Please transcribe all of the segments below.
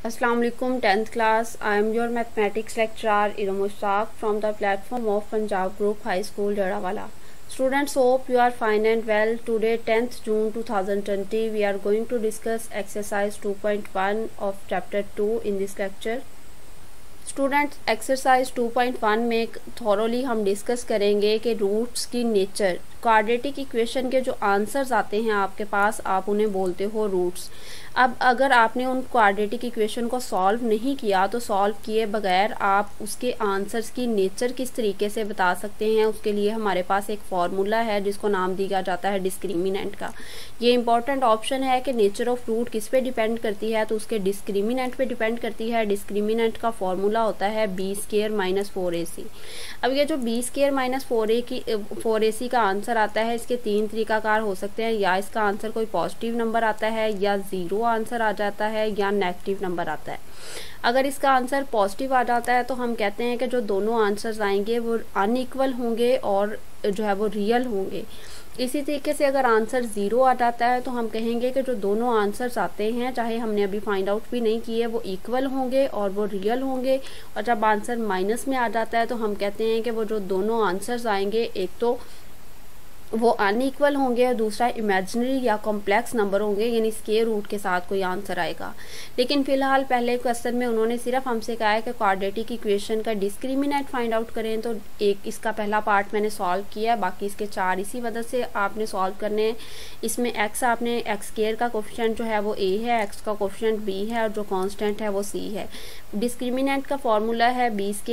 Assalamu alaikum 10th class. I am your mathematics lecturer Iram Mushtaq from the platform of Punjab Group High School Jadawala. Students, hope you are fine and well. Today 10th June 2020 we are going to discuss exercise 2.1 of chapter 2 in this lecture. Students exercise 2.1 में thoroughly हम discuss करेंगे कि roots की nature, quadratic equation के जो answers आते हैं आपके पास, आप उन्हें बोलते हो रूट्स। अब अगर आपने उन क्वाड्रेटिक इक्वेशन को सॉल्व नहीं किया तो सॉल्व किए बगैर आप उसके आंसर्स की नेचर किस तरीके से बता सकते हैं, उसके लिए हमारे पास एक फार्मूला है जिसको नाम दिया जाता है डिस्क्रिमिनेंट का। ये इंपॉर्टेंट ऑप्शन है कि नेचर ऑफ रूट किस पे डिपेंड करती है, तो उसके डिस्क्रिमिनेंट पे डिपेंड करती है। डिस्क्रिमिनेंट का फॉर्मूला होता है b² - 4ac। अब ये जो b² - 4ac का आंसर आता है, इसके तीन तरीकाकार हो सकते हैं। या इसका आंसर कोई पॉजिटिव नंबर आता है, या ज़ीरो आंसर आ जाता है, या नेगेटिव नंबर आता है। अगर इसका आंसर पॉजिटिव आ जाता है तो हम कहते हैं कि जो दोनों आंसर्स आएंगे वो अनइक्वल होंगे और जो है वो रियल होंगे। इसी तरीके से अगर आंसर ज़ीरो आ जाता है तो हम कहेंगे कि जो दोनों आंसर्स आते हैं, चाहे हमने अभी फाइंड आउट भी नहीं किए, वो इक्वल होंगे और वो रियल होंगे। और जब आंसर माइनस में आ जाता है तो हम कहते हैं कि वो जो दोनों आंसर्स आएंगे, एक तो वो अनइक्वल होंगे और दूसरा इमेजिनरी या कॉम्प्लेक्स नंबर होंगे, यानी स्क्वायर रूट के साथ कोई आंसर आएगा। लेकिन फिलहाल पहले क्वेश्चन में उन्होंने सिर्फ हमसे कहा है कि क्वाड्रेटिक इक्वेशन का डिस्क्रिमिनेंट फाइंड आउट करें, तो एक इसका पहला पार्ट मैंने सॉल्व किया है, बाकी इसके चार इसी वजह से आपने सॉल्व करने हैं। इसमें x² का कोफिशिएंट जो है वो a है, x का कोफिशिएंट b है और जो कांस्टेंट है वो c है। डिस्क्रिमिनेंट का फॉर्मूला है b² -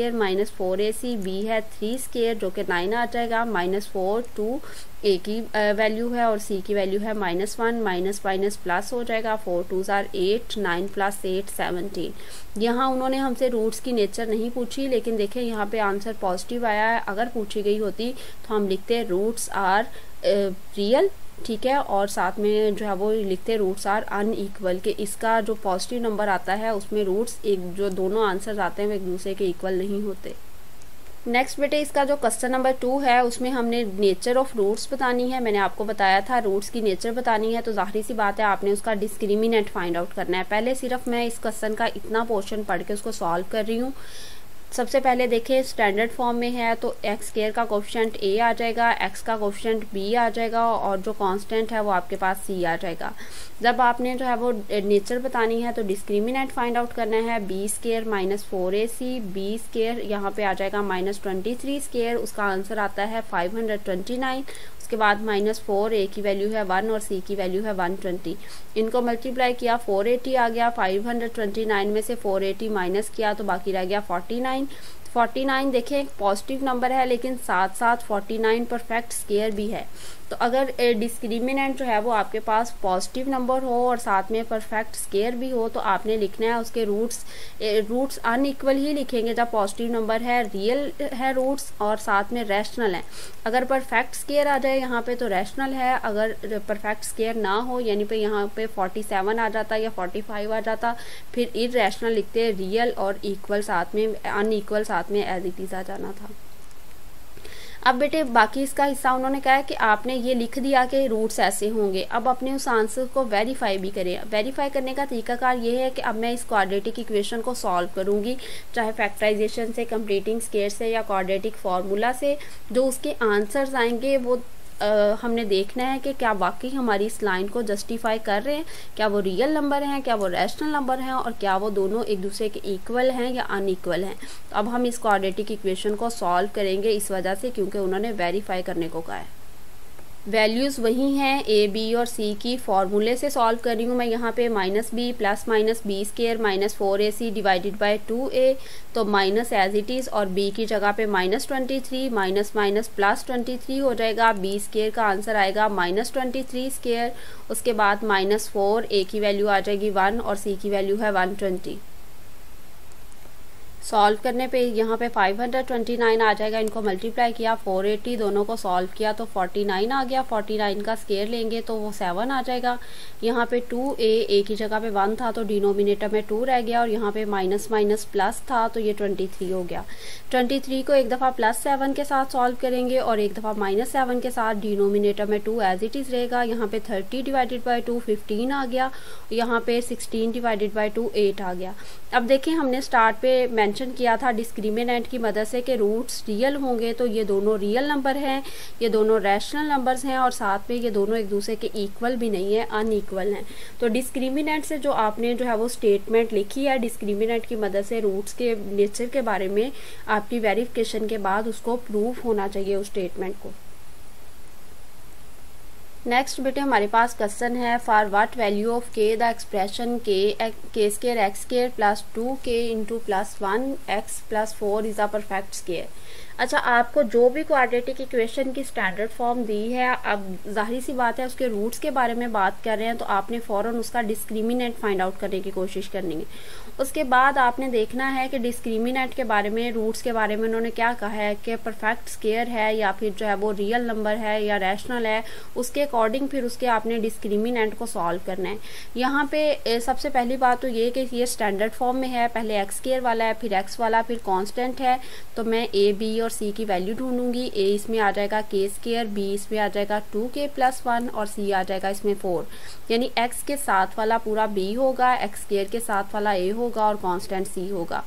4ac, b है 3² जो कि 9 आ जाएगा, -4 2 a की वैल्यू है और c की वैल्यू है -1, माइनस माइनस प्लस हो जाएगा, 4 2s are 8, 9 + 8 17। यहाँ उन्होंने हमसे रूट्स की नेचर नहीं पूछी, लेकिन देखें यहाँ पे आंसर पॉजिटिव आया है। अगर पूछी गई होती तो हम लिखते रूट्स आर रियल, ठीक है, और साथ में जो है वो लिखते रूट्स आर अनइक्वल, के इसका जो पॉजिटिव नंबर आता है उसमें रूट्स जो दोनों आंसर्स आते हैं वो एक दूसरे के इक्वल नहीं होते। नेक्स्ट बेटे, इसका जो क्वेश्चन नंबर 2 है उसमें हमने नेचर ऑफ रूट्स बतानी है। मैंने आपको बताया था रूट्स की नेचर बतानी है, तो जाहिर सी बात है आपने उसका डिस्क्रिमिनेंट फाइंड आउट करना है। पहले सिर्फ मैं इस क्वेश्चन का इतना पोर्शन पढ़ के उसको सॉल्व कर रही हूँ। सबसे पहले देखें, स्टैंडर्ड फॉर्म में है तो x² का कोफिशिएंट a आ जाएगा, x का कोफिशिएंट b आ जाएगा और जो कांस्टेंट है वो आपके पास c आ जाएगा। जब आपने जो है वो नेचर बतानी है तो डिस्क्रिमिनेंट फाइंड आउट करना है b² - 4ac, b² यहाँ पे आ जाएगा -23², उसका आंसर आता है 529। उसके बाद -4, a की वैल्यू है 1 और c की वैल्यू है 120। इनको मल्टीप्लाई किया 480 आ गया, 529 में से 480 माइनस किया तो बाकी रह गया 49। देखें एक पॉजिटिव नंबर है लेकिन साथ साथ 49 परफेक्ट स्क्वायर भी है। तो अगर डिस्क्रिमिनेंट जो है वो आपके पास पॉजिटिव नंबर हो और साथ में परफेक्ट स्क्वायर भी हो तो आपने लिखना है उसके रूट्स अनइक्वल ही लिखेंगे जब पॉजिटिव नंबर है, रियल है रूट्स और साथ में रैशनल है। अगर परफेक्ट स्क्वायर आ जाए यहाँ पे तो रैशनल है, अगर परफेक्ट स्क्वायर ना हो यानी पे यहाँ पे 47 आ जाता या 45 आ जाता, फिर इररेशनल लिखते रियल और इक्वल साथ में, अनइक्वल साथ में एज इट इज आ जाना था। अब बेटे बाकी इसका हिस्सा उन्होंने कहा है कि आपने ये लिख दिया कि रूट्स ऐसे होंगे। अब अपने उस आंसर को वेरीफाई भी करें। वेरीफाई करने का तरीकाकार ये है कि अब मैं इस क्वाड्रेटिक इक्वेशन को सॉल्व करूंगी, चाहे फैक्टराइजेशन से, कंप्लीटिंग स्क्वायर से या क्वाड्रेटिक फार्मूला से। जो उसके आंसर्स आएंगे वो हमने देखना है कि क्या वाकई हमारी इस लाइन को जस्टिफाई कर रहे हैं, क्या वो रियल नंबर हैं, क्या वो रैशनल नंबर हैं और क्या वो दोनों एक दूसरे के इक्वल हैं या अनइक्वल हैं। तो अब हम इस क्वाड्रेटिक इक्वेशन को सॉल्व करेंगे इस वजह से क्योंकि उन्होंने वेरीफाई करने को कहा है। वैल्यूज़ वही हैं, a, b और c की फॉर्मूले से सॉल्व कर रही हूँ मैं। यहाँ पे -b + -b² - 4ac divided by 2a, तो माइनस एज इट इज़ और b की जगह पे -23 माइनस +23 हो जाएगा। b² का आंसर आएगा -23²। उसके बाद -4, a की वैल्यू आ जाएगी 1 और c की वैल्यू है 120। सॉल्व करने पे यहाँ पे 529 आ जाएगा। इनको मल्टीप्लाई किया 480, दोनों को सॉल्व किया तो 49 आ गया। 49 का स्केयर लेंगे तो वो 7 आ जाएगा। यहाँ पे 2a, a की जगह पे 1 था तो डिनोमिनेटर में 2 रह गया, और यहाँ पे माइनस माइनस प्लस था तो ये 23 हो गया। 23 को एक दफ़ा +7 के साथ सॉल्व करेंगे और एक दफ़ा -7 के साथ। डिनोमिनेटर में 2 एज इट इज़ रहेगा। यहाँ पे 30 डिवाइडेड बाई 2 15 आ गया। यहाँ पे 16 डिवाइडेड बाई 2 8 आ गया। अब देखें, हमने स्टार्ट पे मेंशन किया था डिस्क्रिमिनेंट की मदद से कि रूट्स रियल होंगे, तो ये दोनों रियल नंबर हैं, ये दोनों रैशनल नंबर्स हैं, और साथ में ये दोनों एक दूसरे के इक्वल भी नहीं है, अनइक्वल हैं। तो डिस्क्रिमिनेंट से जो आपने जो है वो स्टेटमेंट लिखी है, डिस्क्रिमिनेंट की मदद से रूट्स के नेचर के बारे में आपकी वेरिफिकेशन के बाद उसको प्रूफ होना चाहिए उस स्टेटमेंट को। नेक्स्ट बेटे हमारे पास क्वेश्चन है, फॉर व्हाट वैल्यू ऑफ के द एक्सप्रेशन के square x square plus 2k into +1 x + 4 is a perfect square. अच्छा, आपको जो भी क्वाड्रेटिक इक्वेशन की स्टैंडर्ड फॉर्म दी है, अब जाहिर सी बात है उसके रूट्स के बारे में बात कर रहे हैं तो आपने फ़ौरन उसका डिस्क्रिमिनेंट फाइंड आउट करने की कोशिश करनी है। उसके बाद आपने देखना है कि डिस्क्रिमिनेंट के बारे में, रूट्स के बारे में उन्होंने क्या कहा है कि परफेक्ट स्केयर है या फिर जो है वो रियल नंबर है या रैशनल है, उसके अकॉर्डिंग फिर उसके आपने डिस्क्रिमिनेंट को सॉल्व करना है। यहाँ पे सबसे पहली बात तो ये कि ये स्टैंडर्ड फॉर्म में है, पहले एक्स स्केयर वाला है, फिर एक्स वाला, फिर कॉन्स्टेंट है, तो मैं ए, बी और सी की वैल्यू ढूंढूंगी। ए इसमें आ जाएगा के स्केयर, बी इसमें आ जाएगा 2k + 1 और सी आ जाएगा इसमें 4। यानी एक्स के साथ वाला पूरा बी होगा, एक्स स्केयर के साथ वाला ए होगा और कांस्टेंट सी होगा।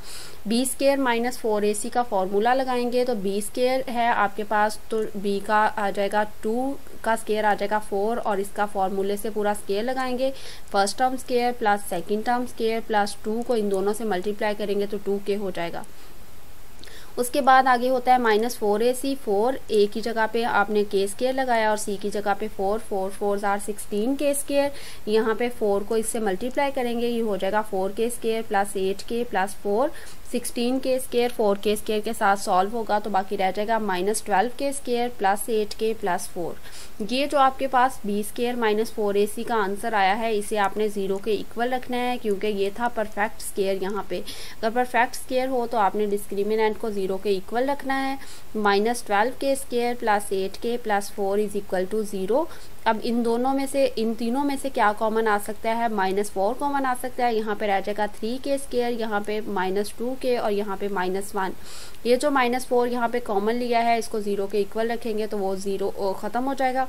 बी स्केयर माइनस 4ac का फॉर्मूला लगाएंगे तो बी स्केयर है आपके पास, तो बी का आ जाएगा 2 का स्केयर आ जाएगा 4 और इसका फॉर्मूले से पूरा स्केयर लगाएंगे। First term square plus second term square plus 2 को इन दोनों से मल्टीप्लाई करेंगे तो 2k हो जाएगा। उसके बाद आगे होता है -4ac, 4 a की जगह पे आपने k स्केयर लगाया और c की जगह पे 4 4 आर 16k स्केयर। यहाँ पे 4 को इससे मल्टीप्लाई करेंगे, ये हो जाएगा 4k square plus 8k plus 4 16k square. 4k square के साथ सॉल्व होगा तो बाकी रह जाएगा -12k square plus 8k plus 4। ये जो आपके पास b स्केयर -4ac का आंसर आया है, इसे आपने 0 के इक्वल रखना है क्योंकि ये था परफेक्ट स्केयर। यहाँ पे अगर परफेक्ट स्केयर हो तो आपने डिस्क्रिमिनेंट को 0 के इक्वल रखना है। -12k square plus 8k plus 4 is equal to 0। अब इन दोनों में से, इन तीनों में से क्या कॉमन आ सकता है? -4 कॉमन आ सकता है। यहाँ पे रह जाएगा 3k स्केयर, यहाँ पे -2k और यहाँ पे -1। ये जो -4 यहाँ पे कॉमन लिया है, इसको 0 के इक्वल रखेंगे तो वो 0 ख़त्म हो जाएगा।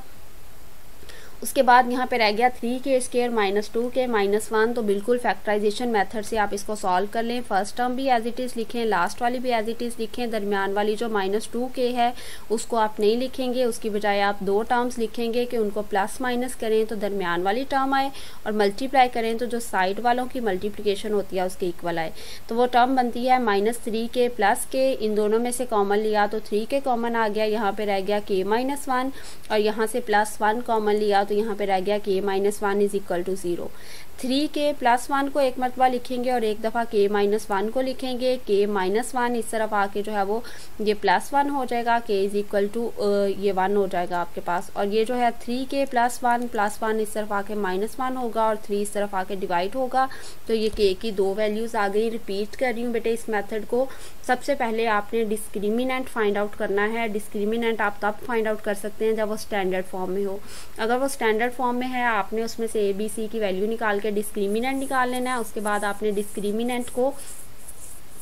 उसके बाद यहाँ पे रह गया 3k स्केयर -2k -1। तो बिल्कुल फैक्टराइजेशन मेथड से आप इसको सॉल्व कर लें। फर्स्ट टर्म भी एज इट इज़ लिखें, लास्ट वाली भी एज इट इज़ लिखें, दरमियान वाली जो -2k है उसको आप नहीं लिखेंगे, उसकी बजाय आप 2 टर्म्स लिखेंगे कि उनको प्लस माइनस करें तो दरमियान वाली टर्म आए और मल्टीप्लाई करें तो जो साइड वालों की मल्टीप्लिकेशन होती है उसके इक्वल आए। तो वो टर्म बनती है -3k + k। इन दोनों में से कॉमन लिया तो 3k कॉमन आ गया, यहाँ पे रह गया k -1 और यहाँ से +1 कॉमन लिया तो यहाँ पे रह गया k -1 is equal to 0। 3k + 1 को एक मरतबा लिखेंगे और एक दफ़ा k -1 को लिखेंगे। k -1 इस तरफ आके जो है वो ये +1 हो जाएगा, k इज इक्वल टू ये 1 हो जाएगा आपके पास। और ये जो है 3k + 1 इस तरफ आके -1 होगा और 3 इस तरफ आके डिवाइड होगा। तो ये k की 2 वैल्यूज़ आ गई। रिपीट कर रही हूँ बेटे, इस मेथड को सबसे पहले आपने डिस्क्रिमिनेंट फाइंड आउट करना है। डिस्क्रिमिनेंट आप तब फाइंड आउट कर सकते हैं जब वो स्टैंडर्ड फॉर्म में हो। अगर वो स्टैंडर्ड फॉर्म में है, आपने उसमें से a b c की वैल्यू निकाल के डिस्क्रिमिनेंट निकाल लेना है। उसके बाद आपने डिस्क्रिमिनेंट को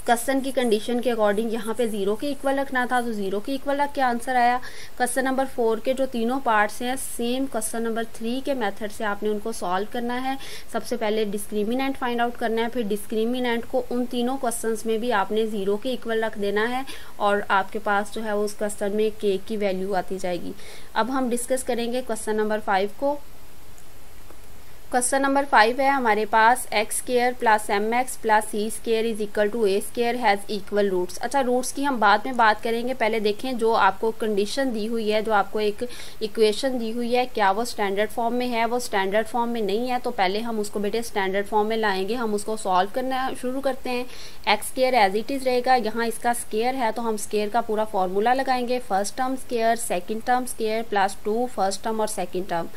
क्वेश्चन की कंडीशन के अकॉर्डिंग यहाँ पे 0 के इक्वल रखना था तो 0 के इक्वल रख के आंसर आया। क्वेश्चन नंबर 4 के जो तीनों पार्ट्स हैं, सेम क्वेश्चन नंबर 3 के मेथड से आपने उनको सॉल्व करना है। सबसे पहले डिस्क्रिमिनेंट फाइंड आउट करना है, फिर डिस्क्रिमिनेंट को उन तीनों क्वेश्चंस में भी आपने 0 के इक्वल रख देना है और आपके पास जो है उस क्वेश्चन में k की वैल्यू आती जाएगी। अब हम डिस्कस करेंगे क्वेश्चन नंबर 5 को। क्वेश्चन नंबर 5 है हमारे पास x square plus mx plus c square is equal to a square has equal roots. अच्छा, रूट्स की हम बाद में बात करेंगे, पहले देखें जो आपको कंडीशन दी हुई है, जो आपको एक इक्वेशन दी हुई है, क्या वो स्टैंडर्ड फॉर्म में है? वो स्टैंडर्ड फॉर्म में नहीं है तो पहले हम उसको बेटे स्टैंडर्ड फॉर्म में लाएंगे। हम उसको सॉल्व करना शुरू करते हैं। X square as it is रहेगा, यहाँ इसका स्केयर है तो हम स्केयर का पूरा फॉर्मूला लगाएंगे। First term square, second term square plus 2 first term और सेकेंड टर्म।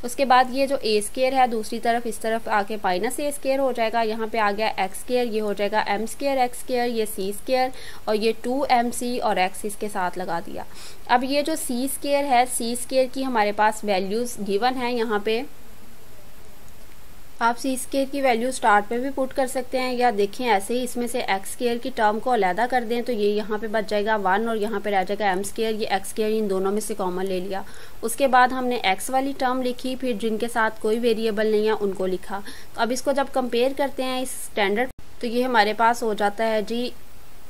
उसके बाद ये जो a स्केयर है दूसरी दूसरी तरफ इस तरफ आके माइनस ए स्क्वायर हो जाएगा, यहाँ पे आ गया एक्स स्क्वायर, ये हो जाएगा एम स्क्वायर एक्स स्क्वायर, ये सी स्क्वायर और ये 2mc और एक्स इसके साथ लगा दिया। अब ये जो सी स्क्वायर है, सी स्क्वायर की हमारे पास वैल्यूज़ गिवन है, यहाँ पे आप सी स्क्वायर की वैल्यू स्टार्ट पे भी पुट कर सकते हैं, या देखें ऐसे ही इसमें से एक्स स्क्वायर की टर्म को अलहदा कर दें तो ये यहाँ पे बच जाएगा 1 और यहाँ पे रह जाएगा एम स्क्वायर, ये एक्स स्क्वायर इन दोनों में से कॉमन ले लिया। उसके बाद हमने एक्स वाली टर्म लिखी, फिर जिनके साथ कोई वेरिएबल नहीं है उनको लिखा। तो अब इसको जब कंपेयर करते हैं इस स्टैंडर्ड, तो ये हमारे पास हो जाता है जी,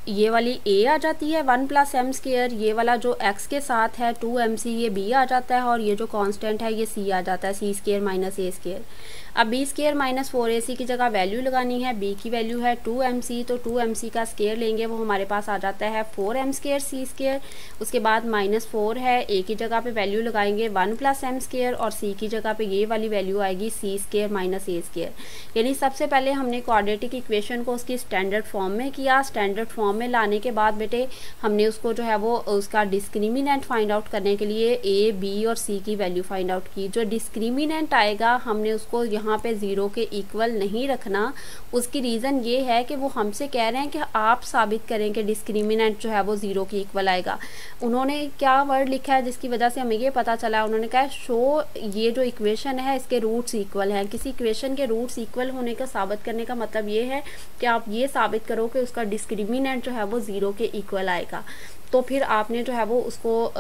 ये वाली a आ जाती है 1 + m स्क्वायर, ये वाला जो x के साथ है 2mc ये b आ जाता है, और ये जो कांस्टेंट है ये c आ जाता है, c square minus a square. अब b स्क्वायर माइनस 4ac की जगह वैल्यू लगानी है, b की वैल्यू है 2mc, तो 2mc का स्क्वायर लेंगे, वो हमारे पास आ जाता है 4m स्क्वायर c स्क्वायर। उसके बाद -4 है, a की जगह पे वैल्यू लगाएंगे 1 + m स्क्वायर, और c की जगह पे ये वाली वैल्यू आएगी c square minus a square. यानी सबसे पहले हमने क्वाड्रेटिक इक्वेशन को उसकी स्टैंडर्ड फॉर्म में किया, स्टैंडर्ड फॉर्म में लाने के बाद बेटे हमने उसको जो है वो उसका डिस्क्रिमिनेंट फाइंड आउट करने के लिए a, b और c की वैल्यू फाइंड आउट की। जो डिस्क्रिमिनेंट आएगा हमने उसको यहाँ पे 0 के इक्वल नहीं रखना। उसकी रीज़न ये है कि वो हमसे कह रहे हैं कि आप साबित करें कि डिस्क्रिमिनेंट जो है वो 0 के इक्वल आएगा। उन्होंने क्या वर्ड लिखा है जिसकी वजह से हमें ये पता चला, उन्होंने कहा शो ये जो इक्वेशन है इसके रूट्स इक्वल हैं। किसी इक्वेशन के रूट्स इक्वल होने का साबित करने का मतलब ये है कि आप ये साबित करो कि उसका डिस्क्रिमिनेंट जो है वो 0 के इक्वल आएगा। तो फिर आपने जो है वो उसको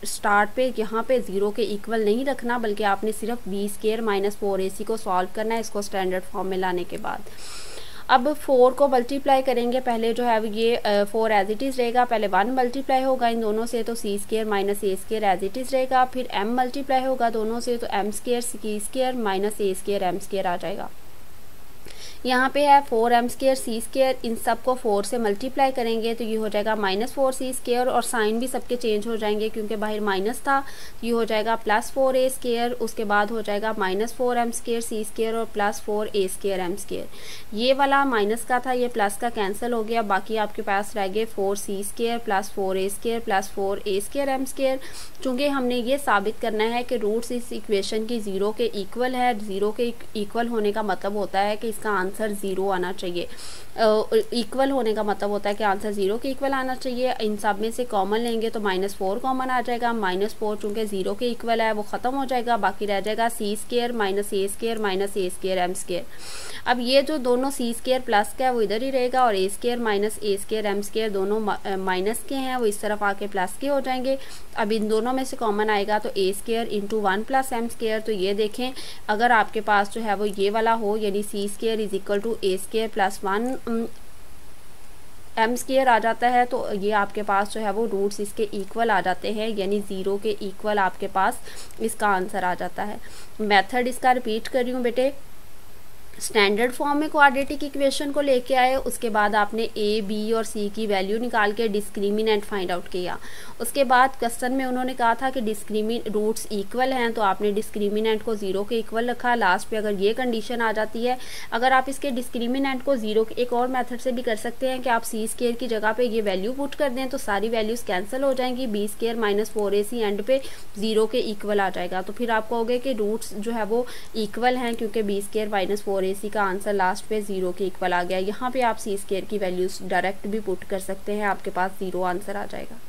स्टार्ट पे यहाँ पे 0 के इक्वल नहीं रखना, बल्कि आपने सिर्फ b स्क्वायर माइनस 4ac को सॉल्व करना है इसको स्टैंडर्ड फॉर्म में लाने के बाद। अब 4 को मल्टीप्लाई करेंगे, पहले जो है ये 4 एज इट इज़ रहेगा, पहले 1 मल्टीप्लाई होगा इन दोनों से तो c square minus a square as it is रहेगा, फिर m मल्टीप्लाई होगा दोनों से तो m square c square minus a square m square आ जाएगा। यहाँ पे है 4m स्क्वायर c स्क्वायर, इन सब को 4 से मल्टीप्लाई करेंगे तो ये हो जाएगा -4c स्क्वायर, और साइन भी सबके चेंज हो जाएंगे क्योंकि बाहर माइनस था, ये हो जाएगा +4a स्क्वायर, उसके बाद हो जाएगा -4m स्क्वायर c स्क्वायर और +4a स्क्वायर m स्क्वायर। ये वाला माइनस का था, ये प्लस का कैंसिल हो गया, बाकी आपके पास रह गए 4c square +4a square +4a square m square. चूँकि हमने ये साबित करना है कि रूट्स इस इक्वेशन की 0 के इक्वल है, 0 के इक्वल होने का मतलब होता है कि इसका आंसर 0 आना चाहिए। इक्वल होने का मतलब होता है कि आंसर 0 के इक्वल आना चाहिए। इन सब में से कॉमन लेंगे तो -4 कॉमन आ जाएगा, -4 चूँकि 0 के इक्वल है वो ख़त्म हो जाएगा, बाकी रह जाएगा c square minus a square minus a square m square. अब ये जो दोनों c स्क्वायर प्लस का है वो इधर ही रहेगा, और a square minus a square m square दोनों माइनस के हैं, वो इस तरफ आके प्लस के हो जाएंगे। अब इन दोनों में से कॉमन आएगा तो a square into 1 + m square. तो ये देखें अगर आपके पास जो है वो ये वाला हो, यानी c square is equal to a square plus 1 m square आ जाता है, तो ये आपके पास जो है वो रूट्स इसके इक्वल आ जाते हैं, यानी 0 के इक्वल आपके पास इसका आंसर आ जाता है। मेथड इसका रिपीट कर रही हूँ बेटे, स्टैंडर्ड फॉर्म में क्वाड्रेटिक इक्वेशन को लेके आए, उसके बाद आपने a, b और c की वैल्यू निकाल के डिस्क्रिमिनेंट फाइंड आउट किया। उसके बाद क्वेश्चन में उन्होंने कहा था कि रूट्स इक्वल हैं, तो आपने डिस्क्रिमिनेंट को 0 के इक्वल रखा। लास्ट पे अगर ये कंडीशन आ जाती है, अगर आप इसके डिस्क्रिमिनेंट को 0 के एक और मेथड से भी कर सकते हैं कि आप c स्क्वायर की जगह पे ये वैल्यू पुट कर दें तो सारी वैल्यूज़ कैंसिल हो जाएंगी, b square minus 4ac and पे 0 के इक्वल आ जाएगा। तो फिर आप कहोगे कि रूट्स जो है वो इक्वल हैं क्योंकि b स्क्वायर माइनस 4ac का आंसर लास्ट पे 0 के इक्वल आ गया। यहाँ पे आप c स्क्वायर की वैल्यूज डायरेक्ट भी पुट कर सकते हैं, आपके पास 0 आंसर आ जाएगा।